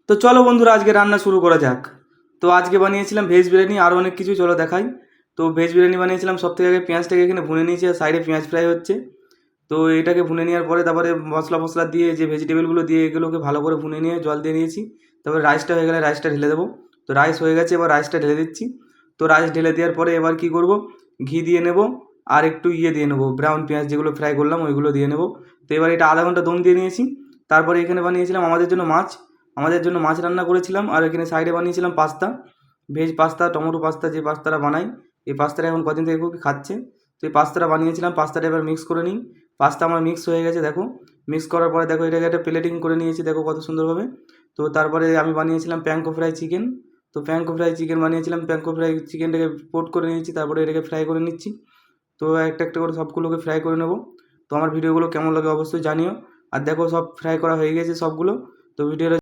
তো চলো বন্ধুরা, আজকে রান্না শুরু করা যাক। তো আজকে বানিয়েছিলাম ভেজ বিরিয়ানি, আরও অনেক কিছু, চলো দেখাই। তো ভেজ বিরিয়ানি বানিয়েছিলাম, সব থেকে আগে পেঁয়াজটাকে এখানে ভুনে নিয়েছি, আর সাইডে পেঁয়াজ ফ্রাই হচ্ছে। তো এটাকে ভুনে নেওয়ার পরে তারপরে মশলা ফসলা দিয়ে, যে ভেজিটেবলগুলো দিয়ে, এগুলোকে ভালো করে ভুনে নিয়ে জল দিয়ে নিয়েছি। তারপরে রাইসটা হয়ে গেলে রাইসটা ঢেলে দেবো। তো রাইস হয়ে গেছে, এবার রাইসটা ঢেলে দিচ্ছি। তো রাইস ঢেলে দেওয়ার পরে এবার কি করব, ঘি দিয়ে নেব, আর একটু দিয়ে নেবো ব্রাউন পেঁয়াজ, যেগুলো ফ্রাই করলাম ওইগুলো দিয়ে নেবো। তো এবার এটা আধা ঘন্টা দম দিয়ে নিয়েছি। তারপরে এখানে বানিয়েছিলাম আমাদের জন্য মাছ রান্না করেছিলাম। আর এখানে সাইডে বানিয়েছিলাম pasta, veg pasta, tomato pasta, যে পাস্তাটা বানাই। এই পাস্তাটা এখন কদিন থেকে খুবই খাচ্ছে। তো এই পাস্তাটা বানিয়েছিলাম, পাস্তাটা এবার মিক্স করে নিই। পাস্তা আমার মিক্স হয়ে গেছে দেখো। মিক্স করার পরে দেখো এটাকে একটা প্লেটিং করে নিয়েছি, দেখো কত সুন্দরভাবে। তো তারপরে আমি বানিয়েছিলাম প্যাঙ্কো ফ্রাই চিকেন। তো প্যাঙ্কো ফ্রাই চিকেন বানিয়েছিলাম, প্যাঙ্কো ফ্রাই চিকেনটাকে পোট করে নিয়েছি, তারপরে এটাকে ফ্রাই করে নিচ্ছি। তো একটা একটা করে সবগুলোকে ফ্রাই করে নেবো। তো আমার ভিডিওগুলো কেমন লাগে অবশ্যই জানিও। আর দেখো সব ফ্রাই করা হয়ে গেছে সবগুলো। তো ভিডিওটা